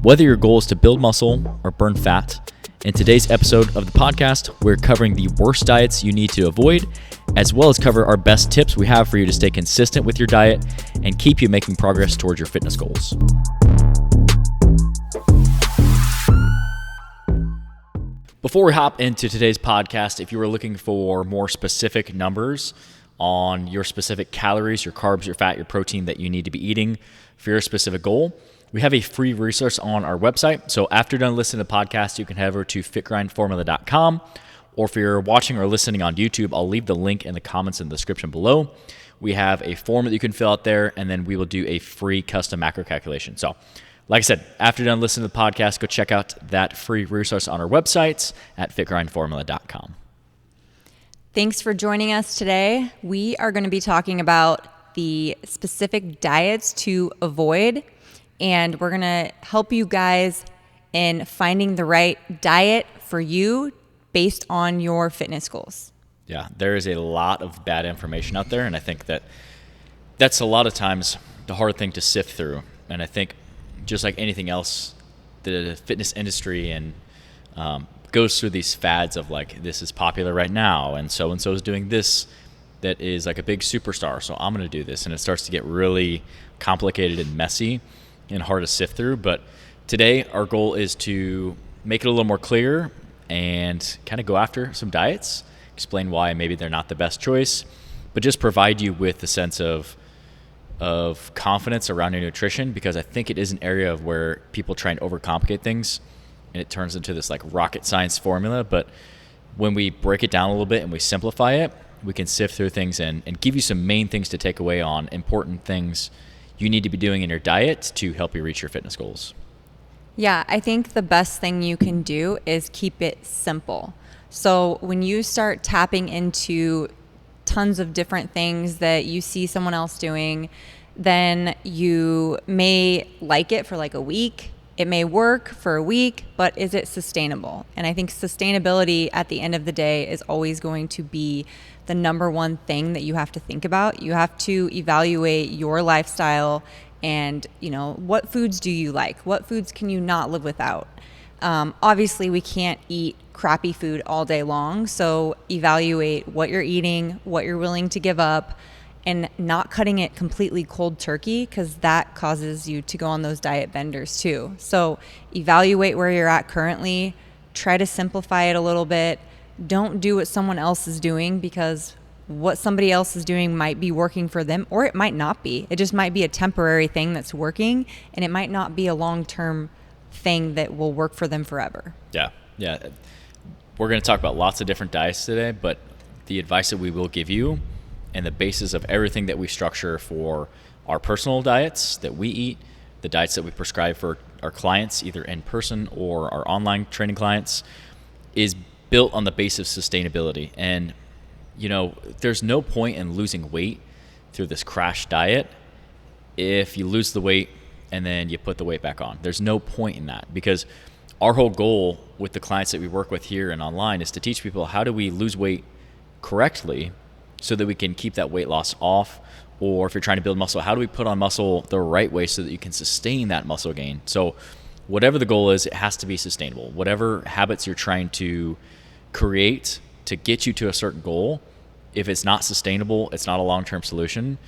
Whether your goal is to build muscle or burn fat, in today's episode of the podcast, we're covering the worst diets you need to avoid, as well as cover our best tips we have for you to stay consistent with your diet and keep you making progress towards your fitness goals. Before we hop into today's podcast, if you were looking for more specific numbers on your specific calories, your carbs, your fat, your protein that you need to be eating for your specific goal, we have a free resource on our website. So after you're done listening to the podcast, you can head over to fitgrindformula.com, or if you're watching or listening on YouTube, I'll leave the link in the comments in the description below. We have a form that you can fill out there, and then we will do a free custom macro calculation. So like I said, after you're done listening to the podcast, go check out that free resource on our website at fitgrindformula.com. Thanks for joining us today. We are going to be talking about the specific diets to avoid, and we're going to help you guys in finding the right diet for you based on your fitness goals. Yeah, there is a lot of bad information out there, and I think that's a lot of times the hard thing to sift through. And I think just like anything else, the fitness industry and goes through these fads of like, this is popular right now, and so is doing this that is like a big superstar, so I'm going to do this. And it starts to get really complicated and messy and hard to sift through. But today our goal is to make it a little more clear and kind of go after some diets, explain why maybe they're not the best choice, but just provide you with a sense of confidence around your nutrition, because I think it is an area of where people try and overcomplicate things and it turns into this like rocket science formula. But when we break it down a little bit and we simplify it, we can sift through things and give you some main things to take away on important things you need to be doing in your diet to help you reach your fitness goals. Yeah, I think the best thing you can do is keep it simple. So when you start tapping into tons of different things that you see someone else doing, then you may like it for like a week. It may work for a week, but is it sustainable? And I think sustainability at the end of the day is always going to be the number one thing that you have to think about. You have to evaluate your lifestyle and, what foods do you like? What foods can you not live without? Obviously, we can't eat crappy food all day long. So evaluate what you're eating, what you're willing to give up, and not cutting it completely cold turkey, because that causes you to go on those diet benders too. So evaluate where you're at currently, try to simplify it a little bit. Don't do what someone else is doing, because what somebody else is doing might be working for them, or it might not be. It just might be a temporary thing that's working, and it might not be a long-term thing that will work for them forever. Yeah. We're going to talk about lots of different diets today, but the advice that we will give you and the basis of everything that we structure for our personal diets that we eat, the diets that we prescribe for our clients, either in person or our online training clients, is built on the basis of sustainability. And, there's no point in losing weight through this crash diet if you lose the weight and then you put the weight back on. There's no point in that, because our whole goal with the clients that we work with here and online is to teach people how do we lose weight correctly so that we can keep that weight loss off. Or if you're trying to build muscle, how do we put on muscle the right way so that you can sustain that muscle gain? So whatever the goal is, it has to be sustainable. Whatever habits you're trying to create to get you to a certain goal, if it's not sustainable, it's not a long-term solution,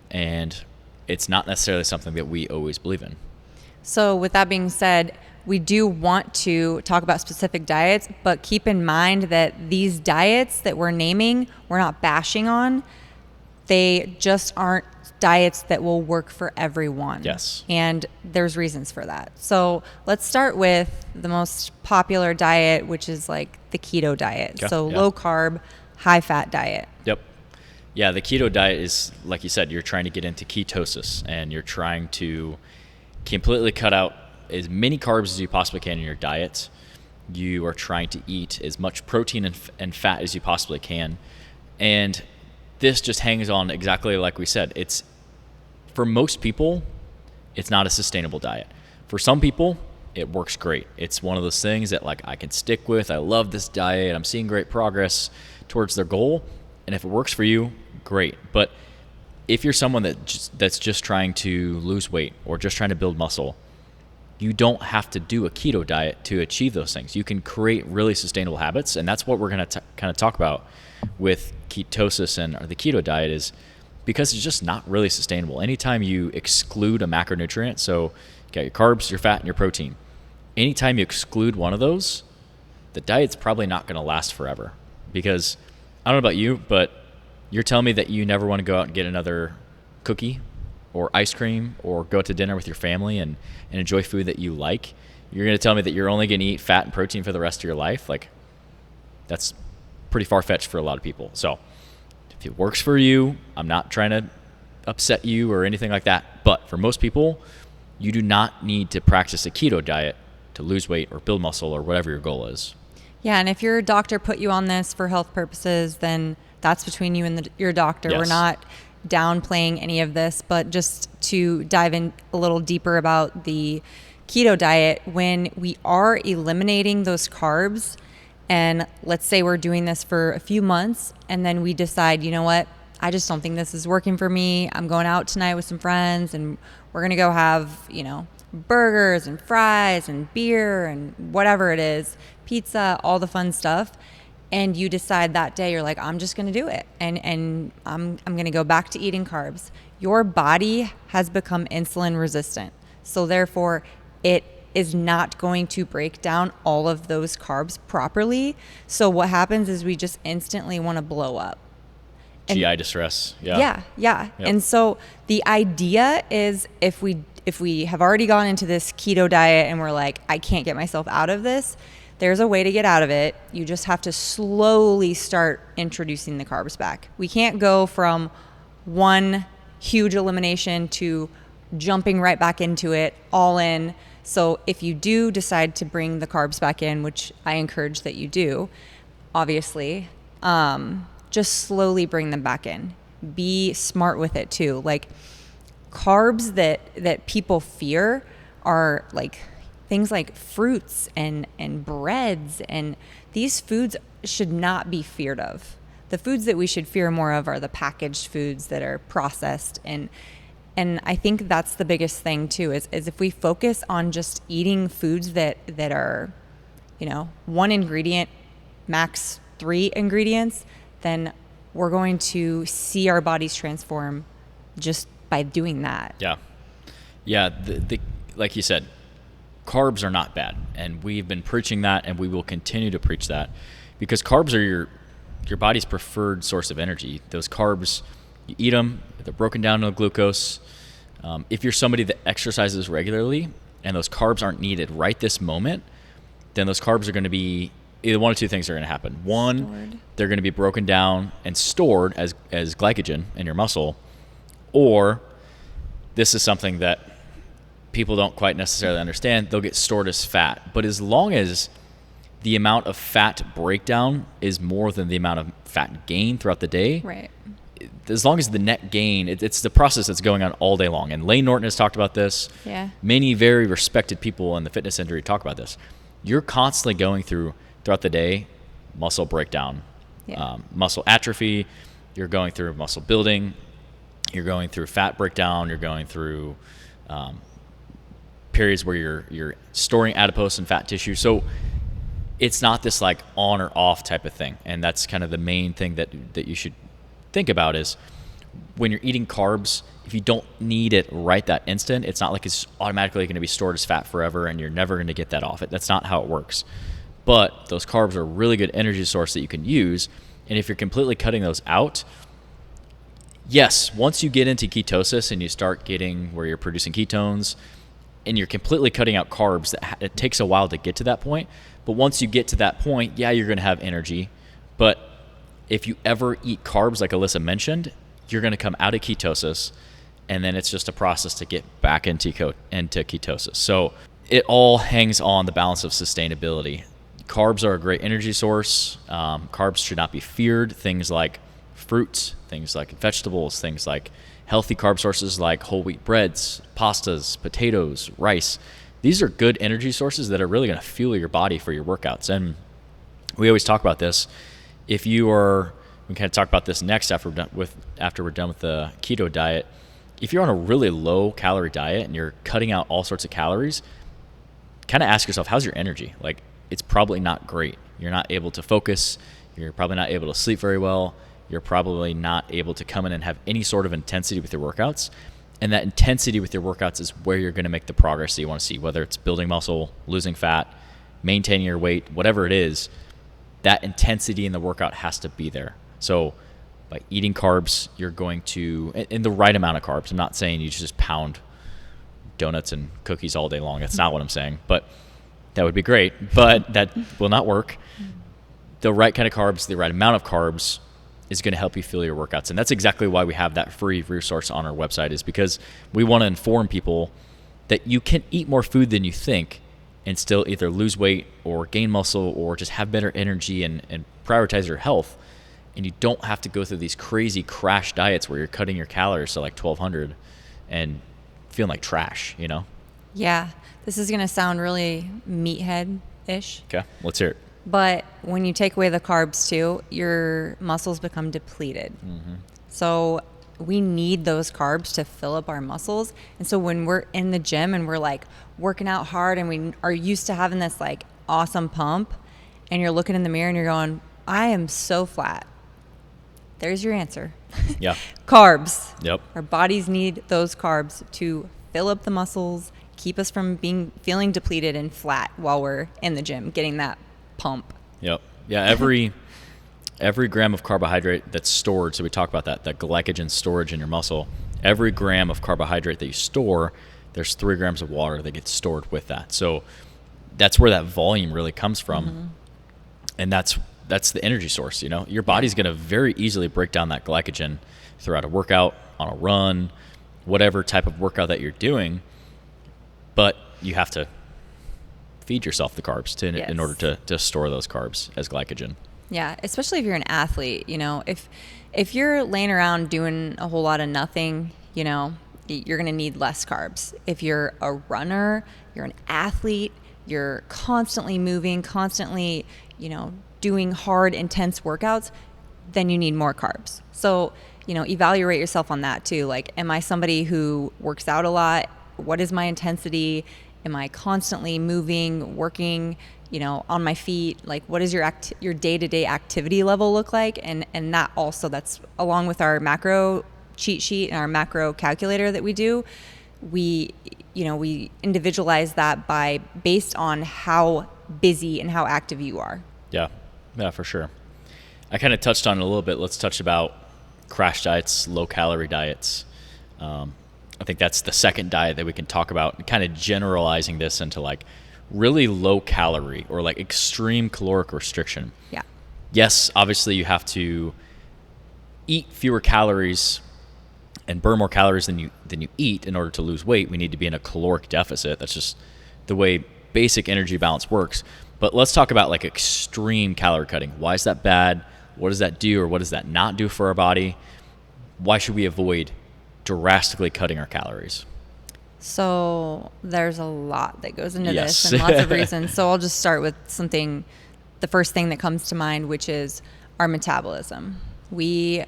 and it's not necessarily something that we always believe in. So with that being said, we do want to talk about specific diets, but keep in mind that these diets that we're naming, we're not bashing on. They just aren't diets that will work for everyone. Yes. And there's reasons for that. So let's start with the most popular diet, which is like the keto diet. Okay. So Yeah. low carb, high fat diet. Yep. Yeah, the keto diet is, like you said, you're trying to get into ketosis, and you're trying to completely cut out as many carbs as you possibly can in your diet. You are trying to eat as much protein and fat as you possibly can. And this just hangs on exactly like we said. It's, for most people, it's not a sustainable diet. For some people, it works great. It's one of those things that like I can stick with. I love this diet. I'm seeing great progress towards their goal. And if it works for you, great. But if you're someone that's just trying to lose weight or just trying to build muscle, you don't have to do a keto diet to achieve those things. You can create really sustainable habits, and that's what we're going to kind of talk about with ketosis and the keto diet, is because it's just not really sustainable. Anytime you exclude a macronutrient, so you got your carbs, your fat, and your protein, anytime you exclude one of those, the diet's probably not going to last forever. Because I don't know about you, but you're telling me that you never want to go out and get another cookie or ice cream or go to dinner with your family and enjoy food that you like. You're going to tell me that you're only going to eat fat and protein for the rest of your life? Like, that's pretty far-fetched for a lot of people. So if it works for you, I'm not trying to upset you or anything like that. But for most people, you do not need to practice a keto diet to lose weight or build muscle or whatever your goal is. Yeah, and if your doctor put you on this for health purposes, then that's between you and your doctor. Yes. We're not downplaying any of this, but just to dive in a little deeper about the keto diet, when we are eliminating those carbs, and let's say we're doing this for a few months, and then we decide, you know what, I just don't think this is working for me. I'm going out tonight with some friends, and we're going to go have, burgers and fries and beer and whatever it is, pizza, all the fun stuff. And you decide that day, you're like, I'm just going to do it. And I'm going to go back to eating carbs. Your body has become insulin resistant. So therefore, it is not going to break down all of those carbs properly. So what happens is we just instantly want to blow up. GI distress. Yeah. Yeah. Yep. And so the idea is if we have already gone into this keto diet and we're like, I can't get myself out of this, there's a way to get out of it. You just have to slowly start introducing the carbs back. We can't go from one huge elimination to jumping right back into it, all in. So if you do decide to bring the carbs back in, which I encourage that you do, obviously, just slowly bring them back in. Be smart with it too. Like, carbs that people fear are like things like fruits and breads, and these foods should not be feared of. The foods that we should fear more of are the packaged foods that are processed, and I think that's the biggest thing too, is if we focus on just eating foods that are, one ingredient, max 3 ingredients, then we're going to see our bodies transform just by doing that. Yeah. The like you said, carbs are not bad, and we've been preaching that, and we will continue to preach that, because carbs are your body's preferred source of energy. Those carbs, you eat them, they're broken down into glucose. If you're somebody that exercises regularly and those carbs aren't needed right this moment, then those carbs are going to be either one of two things are going to happen. One, they're going to be broken down and stored as glycogen in your muscle, or this is something that people don't quite necessarily understand, they'll get stored as fat. But as long as the amount of fat breakdown is more than the amount of fat gain throughout the day, right? As long as the net gain, it's the process that's going on all day long. And Lane Norton has talked about this. Yeah. Many very respected people in the fitness industry talk about this. You're constantly going throughout the day, muscle breakdown, muscle atrophy. You're going through muscle building. You're going through fat breakdown. You're going through periods where you're storing adipose and fat tissue. So it's not this like on or off type of thing. And that's kind of the main thing that you should think about, is when you're eating carbs, if you don't need it right that instant, it's not like it's automatically going to be stored as fat forever and you're never going to get that off. That's not how it works. But those carbs are a really good energy source that you can use. And if you're completely cutting those out, yes, once you get into ketosis and you start getting where you're producing ketones and you're completely cutting out carbs, it takes a while to get to that point. But once you get to that point, yeah, you're going to have energy. But if you ever eat carbs, like Alyssa mentioned, you're going to come out of ketosis, and then it's just a process to get back into ketosis. So it all hangs on the balance of sustainability. Carbs are a great energy source. Carbs should not be feared. Things like fruits, things like vegetables, things like healthy carb sources like whole wheat breads, pastas, potatoes, rice. These are good energy sources that are really going to fuel your body for your workouts. And we always talk about this. If you are, we can kind of talk about this next after we're done with the keto diet. If you're on a really low calorie diet and you're cutting out all sorts of calories, kind of ask yourself, how's your energy? Like, it's probably not great. You're not able to focus. You're probably not able to sleep very well. You're probably not able to come in and have any sort of intensity with your workouts. And that intensity with your workouts is where you're going to make the progress that you want to see, whether it's building muscle, losing fat, maintaining your weight, whatever it is. That intensity in the workout has to be there. So by eating carbs, you're going to, in the right amount of carbs. I'm not saying you just pound donuts and cookies all day long. That's not what I'm saying. But that would be great, but that will not work. The right kind of carbs, the right amount of carbs is going to help you fuel your workouts. And that's exactly why we have that free resource on our website, is because we want to inform people that you can eat more food than you think and still either lose weight or gain muscle or just have better energy and prioritize your health. And you don't have to go through these crazy crash diets where you're cutting your calories to like 1,200 and feeling like trash, you know? Yeah. This is going to sound really meathead-ish. Okay, let's hear it. But when you take away the carbs too, your muscles become depleted. Mm-hmm. So we need those carbs to fill up our muscles. And so when we're in the gym and we're like working out hard and we are used to having this like awesome pump, and you're looking in the mirror and you're going, I am so flat. There's your answer. Yeah. Carbs. Yep. Our bodies need those carbs to fill up the muscles, keep us from feeling depleted and flat while we're in the gym, getting that pump. Yep. Yeah. Every gram of carbohydrate that's stored, so we talk about that glycogen storage in your muscle, every gram of carbohydrate that you store, there's 3 grams of water that gets stored with that. So that's where that volume really comes from. Mm-hmm. And that's the energy source. You know, your body's going to very easily break down that glycogen throughout a workout, on a run, whatever type of workout that you're doing. But you have to feed yourself the carbs in order to store those carbs as glycogen. Yeah, especially if you're an athlete. You know, if you're laying around doing a whole lot of nothing, you know, you're going to need less carbs. If you're a runner, you're an athlete, you're constantly moving, constantly, you know, doing hard, intense workouts, then you need more carbs. So, you know, evaluate yourself on that too. Like, am I somebody who works out a lot? What is my intensity? Am I constantly moving, working, you know, on my feet? Like, what does your day-to-day activity level look like? And that also, that's along with our macro cheat sheet and our macro calculator that we do. We individualize that based on how busy and how active you are. Yeah, for sure. I kind of touched on it a little bit. Let's touch about crash diets, low calorie diets. I think that's the second diet that we can talk about, kind of generalizing this into like really low calorie or like extreme caloric restriction. Yeah. Yes, obviously you have to eat fewer calories and burn more calories than you eat in order to lose weight. We need to be in a caloric deficit. That's just the way basic energy balance works. But let's talk about like extreme calorie cutting. Why is that bad? What does that do, or what does that not do for our body? Why should we avoid drastically cutting our calories? So there's a lot that goes into this and lots of reasons. So I'll just start with the first thing that comes to mind, which is our metabolism. We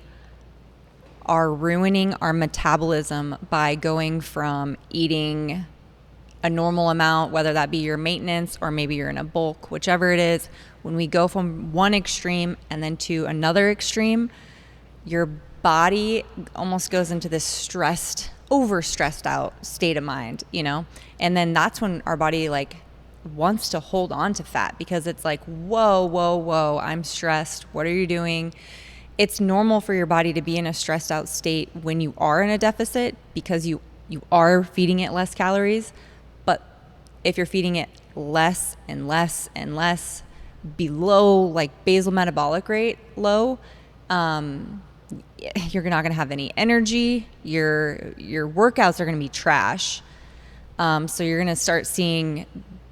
are ruining our metabolism by going from eating a normal amount, whether that be your maintenance or maybe you're in a bulk, whichever it is. When we go from one extreme and then to another extreme, your body almost goes into this overstressed out state of mind, you know? And then that's when our body like wants to hold on to fat because it's like, whoa, I'm stressed. What are you doing? It's normal for your body to be in a stressed out state when you are in a deficit because you are feeding it less calories. But if you're feeding it less and less and less below like basal metabolic rate low, you're not going to have any energy. Your workouts are going to be trash. So you're going to start seeing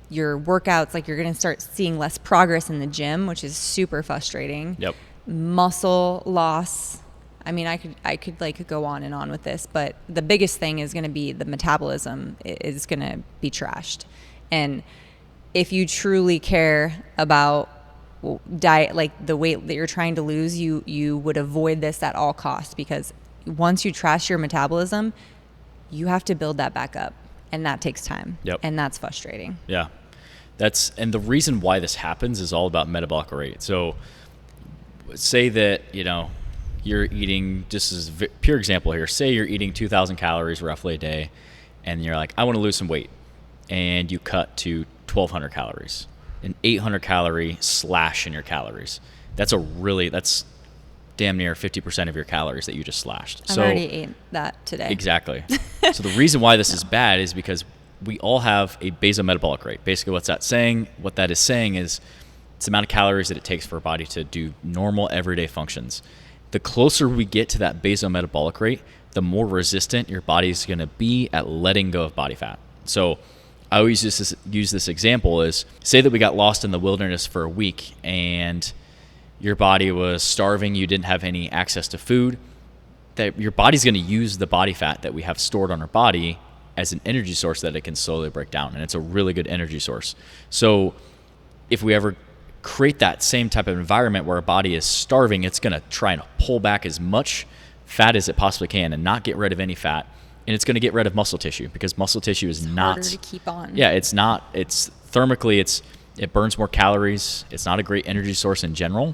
your workouts, like you're going to start seeing less progress in the gym, which is super frustrating. Yep. Muscle loss. I mean, I could like go on and on with this, but the biggest thing is going to be the metabolism is going to be trashed. And if you truly care about diet, like the weight that you're trying to lose, you would avoid this at all costs, because once you trash your metabolism, you have to build that back up, and that takes time. Yep. And that's frustrating. Yeah. And the reason why this happens is all about metabolic rate. So say that, you're eating, just as a pure example here, say you're eating 2,000 calories roughly a day, and you're like, I want to lose some weight. And you cut to 1,200 calories, an 800 calorie slash in your calories. That's damn near 50% of your calories that you just slashed. I've already ate that today. Exactly. So the reason why this is bad is because we all have a basal metabolic rate. Basically, what that is saying is it's the amount of calories that it takes for our body to do normal everyday functions. The closer we get to that basal metabolic rate, the more resistant your body is going to be at letting go of body fat. So I always use this example is, say that we got lost in the wilderness for a week and your body was starving, you didn't have any access to food, that your body's going to use the body fat that we have stored on our body as an energy source that it can slowly break down. And it's a really good energy source. So if we ever create that same type of environment where our body is starving, it's going to try and pull back as much fat as it possibly can and not get rid of any fat. And it's going to get rid of muscle tissue because muscle tissue is not harder to keep on. Yeah, it's not. It's thermically, it burns more calories. It's not a great energy source in general.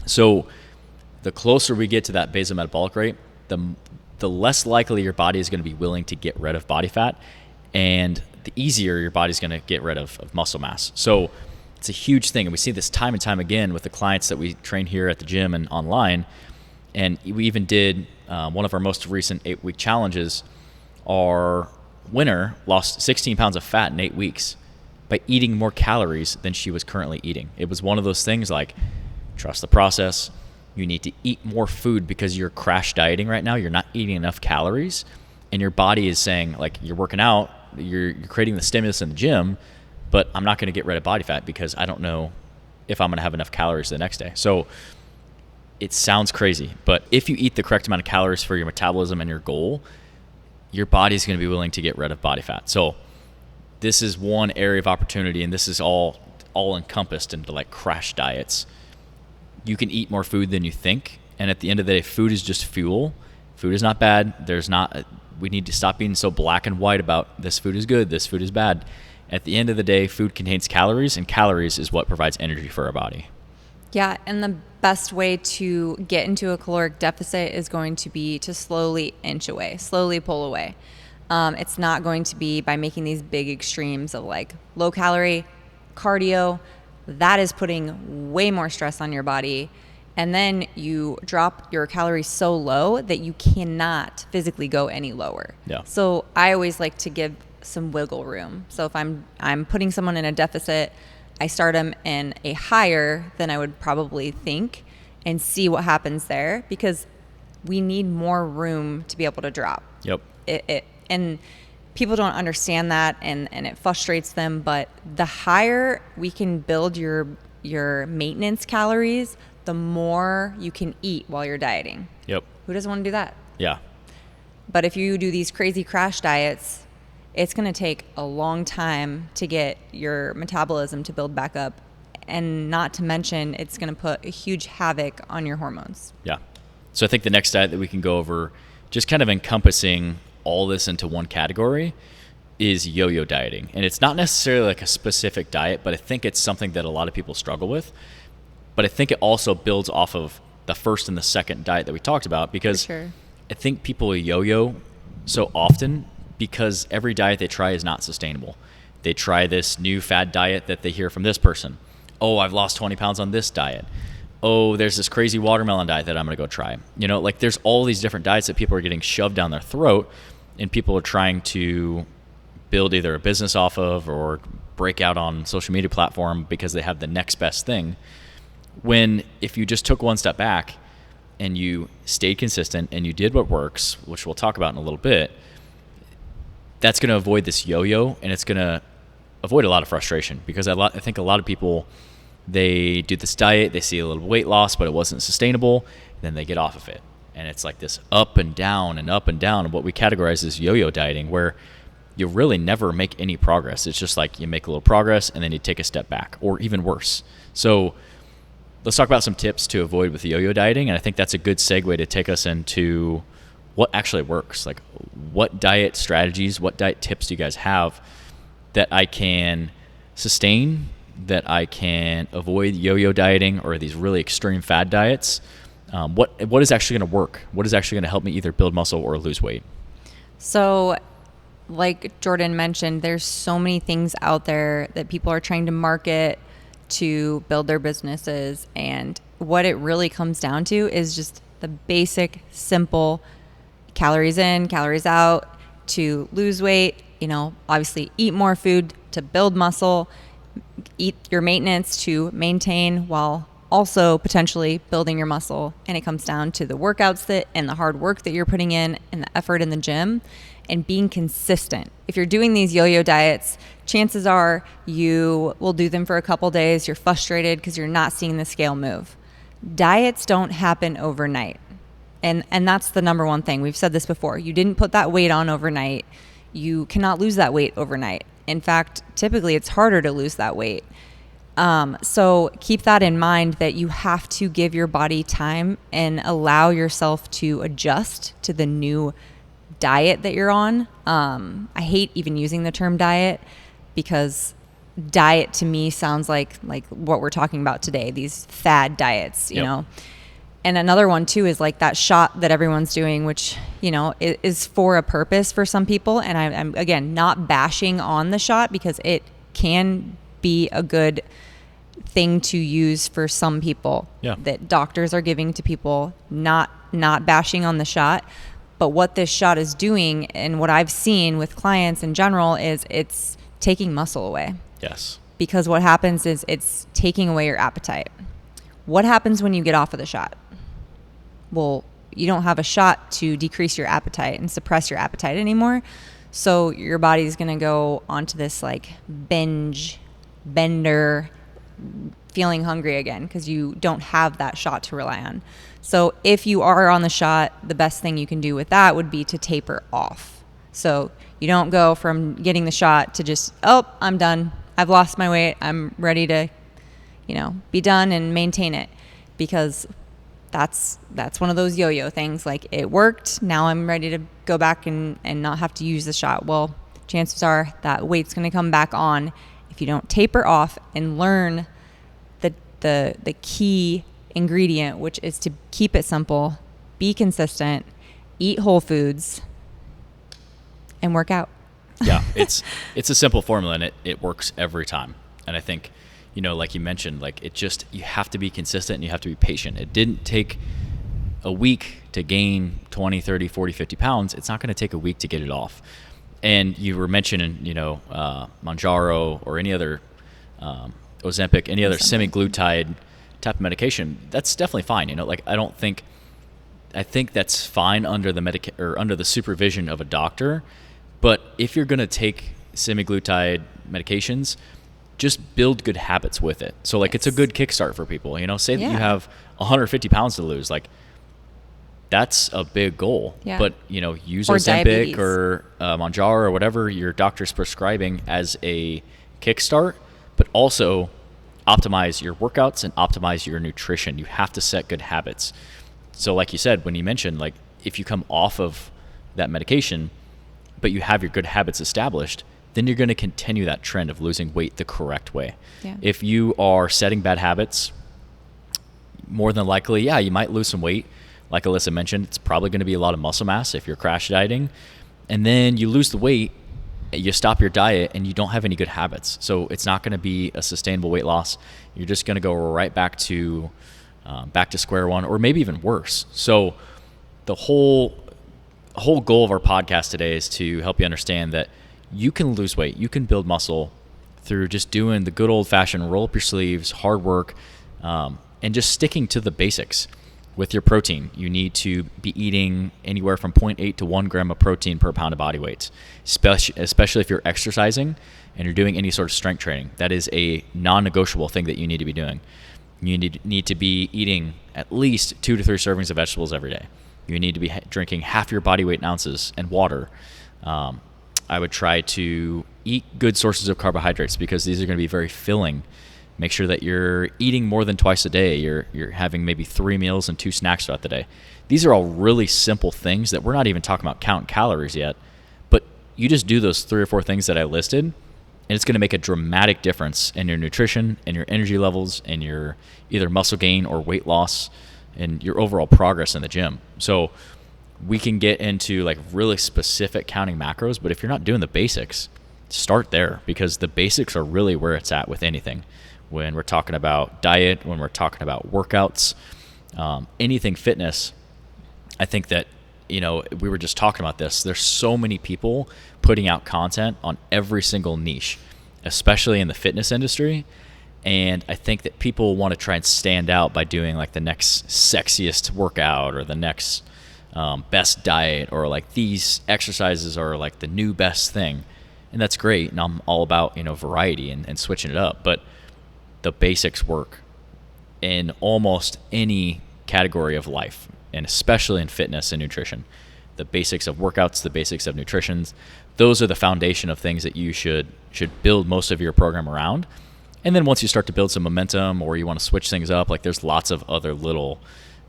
So the closer we get to that basal metabolic rate, the less likely your body is going to be willing to get rid of body fat, and the easier your body's going to get rid of muscle mass. So it's a huge thing, and we see this time and time again with the clients that we train here at the gym and online. And we even did one of our most recent 8-week challenges. Our winner lost 16 pounds of fat in 8 weeks by eating more calories than she was currently eating. It was one of those things like, trust the process. You need to eat more food because you're crash dieting right now. You're not eating enough calories, and your body is saying, like, you're working out, you're creating the stimulus in the gym, but I'm not going to get rid of body fat because I don't know if I'm going to have enough calories the next day. So it sounds crazy, but if you eat the correct amount of calories for your metabolism and your goal, your body's going to be willing to get rid of body fat. So this is one area of opportunity, and this is all encompassed into like crash diets. You can eat more food than you think, and at the end of the day, food is just fuel. Food is not bad. We need to stop being so black and white about this food is good, this food is bad. At the end of the day, food contains calories, and calories is what provides energy for our body. Yeah, and the best way to get into a caloric deficit is going to be to slowly inch away, slowly pull away. It's not going to be by making these big extremes of like low calorie, cardio. That is putting way more stress on your body. And then you drop your calories so low that you cannot physically go any lower. Yeah. So I always like to give some wiggle room. So if I'm putting someone in a deficit, I start them in a higher than I would probably think and see what happens there, because we need more room to be able to drop. Yep. And people don't understand that, and it frustrates them. But the higher we can build your maintenance calories, the more you can eat while you're dieting. Yep. Who doesn't want to do that? Yeah. But if you do these crazy crash diets, it's going to take a long time to get your metabolism to build back up. And not to mention, it's going to put a huge havoc on your hormones. Yeah. So I think the next diet that we can go over, just kind of encompassing all this into one category, is yo-yo dieting. And it's not necessarily like a specific diet, but I think it's something that a lot of people struggle with. But I think it also builds off of the first and the second diet that we talked about, because sure. I think people yo-yo so often because every diet they try is not sustainable. They try this new fad diet that they hear from this person. Oh, I've lost 20 pounds on this diet. Oh, there's this crazy watermelon diet that I'm going to go try. Like there's all these different diets that people are getting shoved down their throat, and people are trying to build either a business off of or break out on social media platform because they have the next best thing. When if you just took one step back and you stayed consistent and you did what works, which we'll talk about in a little bit, that's going to avoid this yo-yo, and it's going to avoid a lot of frustration, because I think a lot of people, they do this diet, they see a little weight loss, but it wasn't sustainable, and then they get off of it. And it's like this up and down and up and down, and what we categorize as yo-yo dieting, where you really never make any progress. It's just like you make a little progress and then you take a step back, or even worse. So let's talk about some tips to avoid with yo-yo dieting, and I think that's a good segue to take us into what actually works. Like, what diet strategies, what diet tips do you guys have that I can sustain, that I can avoid yo-yo dieting or these really extreme fad diets, what is actually going to work? What is actually going to help me either build muscle or lose weight? So, like Jordan mentioned, there's so many things out there that people are trying to market to build their businesses. And what it really comes down to is just the basic, simple calories in, calories out to lose weight. Obviously eat more food to build muscle, eat your maintenance to maintain while also potentially building your muscle. And it comes down to the workouts and the hard work that you're putting in and the effort in the gym and being consistent. If you're doing these yo-yo diets, chances are you will do them for a couple days. You're frustrated because you're not seeing the scale move. Diets don't happen overnight. And that's the number one thing. We've said this before. You didn't put that weight on overnight. You cannot lose that weight overnight. In fact, typically it's harder to lose that weight. So keep that in mind, that you have to give your body time and allow yourself to adjust to the new diet that you're on. I hate even using the term diet, because diet to me sounds like what we're talking about today, these fad diets, you know. And another one too is like that shot that everyone's doing, which, is for a purpose for some people. And I'm again, not bashing on the shot, because it can be a good thing to use for some people that doctors are giving to people, not bashing on the shot. But what this shot is doing, and what I've seen with clients in general, is it's taking muscle away. Yes. Because what happens is it's taking away your appetite. What happens when you get off of the shot? Well, you don't have a shot to decrease your appetite and suppress your appetite anymore. So your body's going to go onto this like bender, feeling hungry again, because you don't have that shot to rely on. So if you are on the shot, the best thing you can do with that would be to taper off. So you don't go from getting the shot to just, I'm done. I've lost my weight. I'm ready to, be done and maintain it, because that's one of those yo-yo things. Like, it worked. Now I'm ready to go back and not have to use the shot. Well, chances are that weight's going to come back on if you don't taper off and learn the key ingredient, which is to keep it simple, be consistent, eat whole foods, and work out. Yeah, it's a simple formula, and it works every time. And I think, like you mentioned, you have to be consistent and you have to be patient. It didn't take a week to gain 20, 30, 40, 50 pounds. It's not going to take a week to get it off. And you were mentioning, Mounjaro or any other Ozempic, any other semaglutide type of medication. That's definitely fine. I think that's fine under the under the supervision of a doctor. But if you're going to take semaglutide medications, just build good habits with it. So it's a good kickstart for people. Say that you have 150 pounds to lose. That's a big goal. Yeah. But use Ozempic or Mounjaro or whatever your doctor's prescribing as a kickstart, but also optimize your workouts and optimize your nutrition. You have to set good habits. So like you said, when you mentioned, if you come off of that medication, but you have your good habits established, then you're going to continue that trend of losing weight the correct way. Yeah. If you are setting bad habits, more than likely, you might lose some weight. Like Alyssa mentioned, it's probably going to be a lot of muscle mass if you're crash dieting. And then you lose the weight, you stop your diet, and you don't have any good habits. So it's not going to be a sustainable weight loss. You're just going to go right back to square one, or maybe even worse. So the whole goal of our podcast today is to help you understand that you can lose weight, you can build muscle through just doing the good old-fashioned roll up your sleeves, hard work, and just sticking to the basics. With your protein, you need to be eating anywhere from 0.8 to 1 gram of protein per pound of body weight, especially if you're exercising and you're doing any sort of strength training. That is a non-negotiable thing that you need to be doing. You need to be eating at least 2 to 3 servings of vegetables every day. You need to be drinking half your body weight in ounces and water. I would try to eat good sources of carbohydrates, because these are going to be very filling. Make sure that you're eating more than twice a day. You're having maybe 3 meals and 2 snacks throughout the day. These are all really simple things that we're not even talking about counting calories yet. But you just do those 3 or 4 things that I listed, And it's going to make a dramatic difference in your nutrition and your energy levels and your either muscle gain or weight loss and your overall progress in the gym. So we can get into like really specific counting macros, but if you're not doing the basics, start there, because the basics are really where it's at with anything. When we're talking about diet, when we're talking about workouts, anything fitness, I think that, we were just talking about this. There's so many people putting out content on every single niche, especially in the fitness industry. And I think that people want to try and stand out by doing like the next sexiest workout or the next best diet, or like these exercises are like the new best thing. And that's great. And I'm all about, variety and switching it up. But the basics work in almost any category of life, and especially in fitness and nutrition. The basics of workouts, the basics of nutrition, those are the foundation of things that you should build most of your program around. And then once you start to build some momentum, or you want to switch things up, like there's lots of other little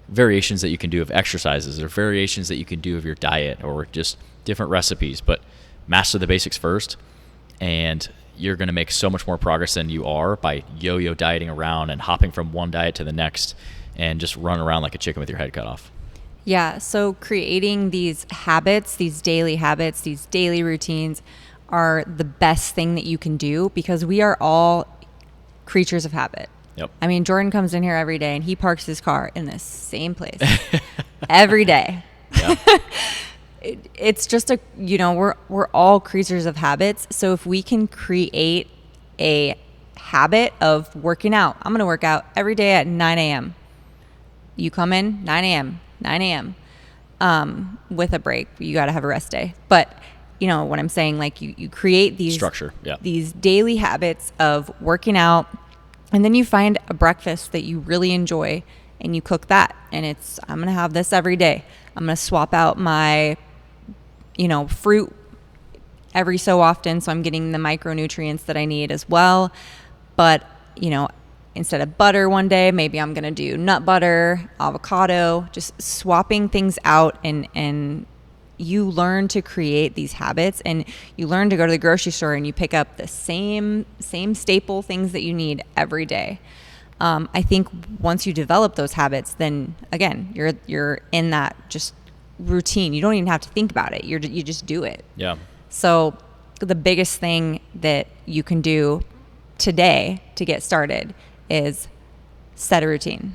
variations that you can do of exercises, or variations that you can do of your diet, or just different recipes. But master the basics first, and you're going to make so much more progress than you are by yo-yo dieting around and hopping from one diet to the next and just run around like a chicken with your head cut off. Yeah, so creating these habits, these daily routines are the best thing that you can do, because we are all creatures of habit. Yep. I mean, Jordan comes in here every day and he parks his car in the same place every day. Yeah. It's just we're all creatures of habits. So if we can create a habit of working out, I'm going to work out every day at 9 a.m. You come in 9 a.m. With a break. You got to have a rest day. But you know what I'm saying? Like you create these structure, yeah, these daily habits of working out, and then you find a breakfast that you really enjoy and you cook that. And I'm going to have this every day. I'm going to swap out my, fruit every so often, so I'm getting the micronutrients that I need as well. But, instead of butter one day, maybe I'm going to do nut butter, avocado, just swapping things out. And you learn to create these habits, and you learn to go to the grocery store and you pick up the same staple things that you need every day. I think once you develop those habits, then again, you're in that just routine. You don't even have to think about it. You just do it. Yeah. So the biggest thing that you can do today to get started is set a routine,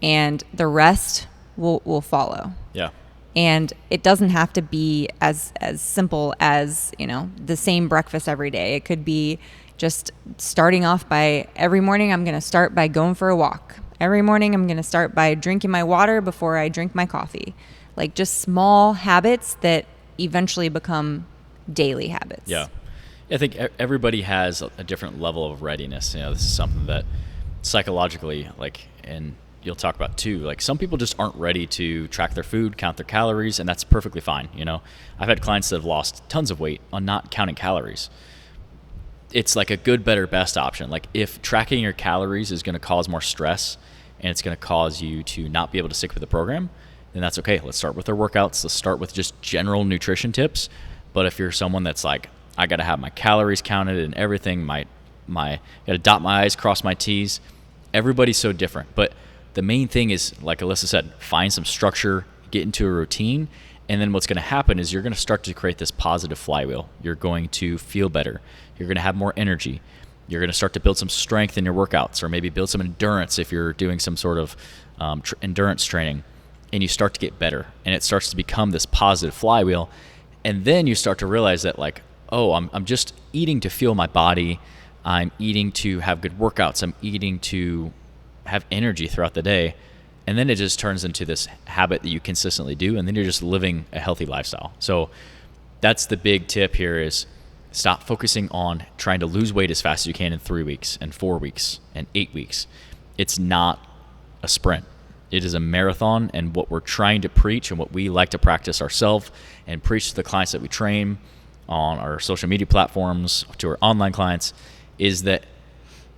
and the rest will follow. Yeah. And it doesn't have to be as simple as, the same breakfast every day. It could be just starting off by every morning I'm going to start by going for a walk. Every morning I'm going to start by drinking my water before I drink my coffee. Like just small habits that eventually become daily habits. Yeah. I think everybody has a different level of readiness. This is something that psychologically, and you'll talk about too, some people just aren't ready to track their food, count their calories, and that's perfectly fine. I've had clients that have lost tons of weight on not counting calories. It's like a good, better, best option. Like if tracking your calories is going to cause more stress and it's going to cause you to not be able to stick with the program, then that's okay. Let's start with our workouts. Let's start with just general nutrition tips. But if you're someone that's like, I got to have my calories counted and everything, my got to dot my I's, cross my T's. Everybody's so different. But the main thing is, like Alyssa said, find some structure, get into a routine, and then what's going to happen is you're going to start to create this positive flywheel. You're going to feel better. You're going to have more energy. You're going to start to build some strength in your workouts, or maybe build some endurance if you're doing some sort of endurance training, and you start to get better, and it starts to become this positive flywheel. And then you start to realize that I'm just eating to fuel my body. I'm eating to have good workouts. I'm eating to have energy throughout the day. And then it just turns into this habit that you consistently do. And then you're just living a healthy lifestyle. So that's the big tip here, is stop focusing on trying to lose weight as fast as you can in 3 weeks and 4 weeks and 8 weeks. It's not a sprint. It is a marathon. And what we're trying to preach, and what we like to practice ourselves and preach to the clients that we train on our social media platforms, to our online clients, is that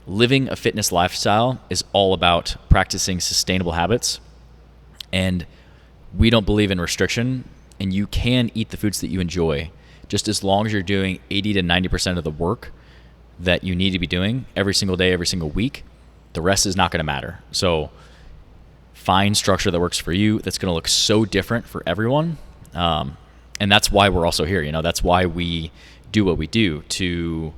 living a fitness lifestyle is all about practicing sustainable habits. And we don't believe in restriction, and you can eat the foods that you enjoy, just as long as you're doing 80 to 90% of the work that you need to be doing every single day, every single week. The rest is not going to matter. So find structure that works for you, that's going to look so different for everyone. And that's why we're also here. That's why we do what we do, to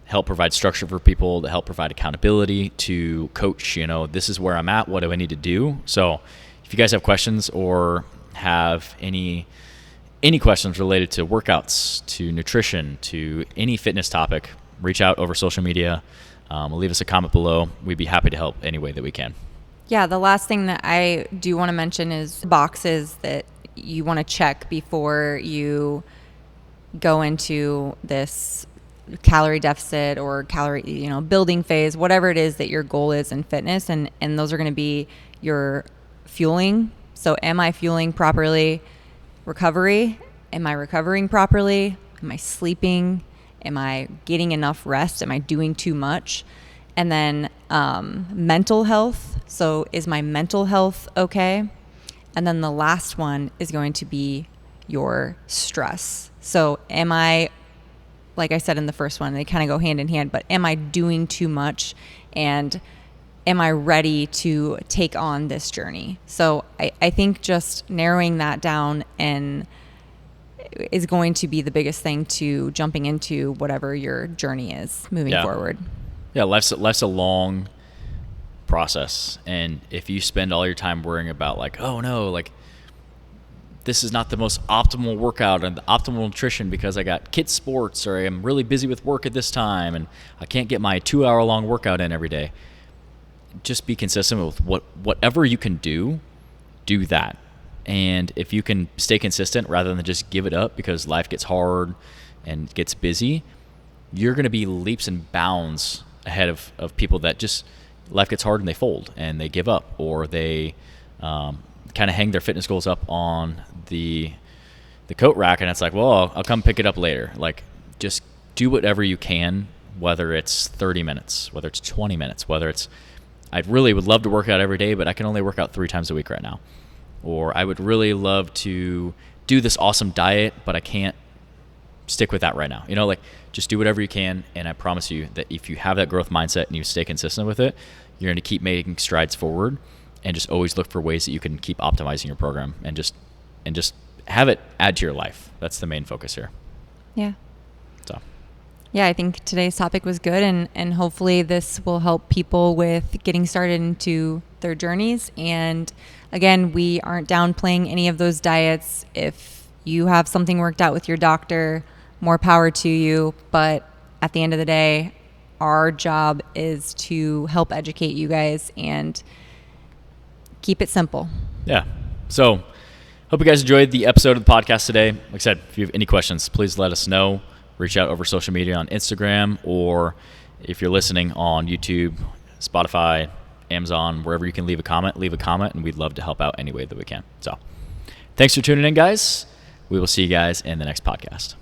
help provide structure for people, to help provide accountability, to coach, this is where I'm at, what do I need to do? So if you guys have questions or have any questions related to workouts, to nutrition, to any fitness topic, reach out over social media. Leave us a comment below. We'd be happy to help any way that we can. Yeah, the last thing that I do want to mention is boxes that you want to check before you go into this calorie deficit or calorie, building phase, whatever it is that your goal is in fitness. And those are going to be your fueling. So am I fueling properly? Recovery. Am I recovering properly? Am I sleeping? Am I getting enough rest? Am I doing too much? And then mental health. So is my mental health okay? And then the last one is going to be your stress. So am I, like I said in the first one, they kind of go hand in hand, but am I doing too much? And am I ready to take on this journey? So I think just narrowing that down and is going to be the biggest thing to jumping into whatever your journey is moving forward. Yeah, life's a long process. And if you spend all your time worrying about oh no, this is not the most optimal workout and the optimal nutrition because I got kids sports or I'm really busy with work at this time and I can't get my 2-hour long workout in every day. Just be consistent with whatever you can do that. And if you can stay consistent rather than just give it up because life gets hard and gets busy, you're going to be leaps and bounds ahead of people that just life gets hard and they fold and they give up, or they kind of hang their fitness goals up on the coat rack and it's well, I'll come pick it up later. Just do whatever you can, whether it's 30 minutes, whether it's 20 minutes, whether it's I really would love to work out every day, but I can only work out 3 times a week right now. Or I would really love to do this awesome diet, but I can't stick with that right now. Just do whatever you can. And I promise you that if you have that growth mindset and you stay consistent with it, you're going to keep making strides forward, and just always look for ways that you can keep optimizing your program and just have it add to your life. That's the main focus here. Yeah. So. Yeah, I think today's topic was good, and hopefully this will help people with getting started into their journeys. And again, we aren't downplaying any of those diets. If you have something worked out with your doctor, more power to you. But at the end of the day, our job is to help educate you guys and keep it simple. Yeah. So hope you guys enjoyed the episode of the podcast today. Like I said, if you have any questions, please let us know. Reach out over social media on Instagram, or if you're listening on YouTube, Spotify, Amazon, wherever you can leave a comment, and we'd love to help out any way that we can. So thanks for tuning in, guys. We will see you guys in the next podcast.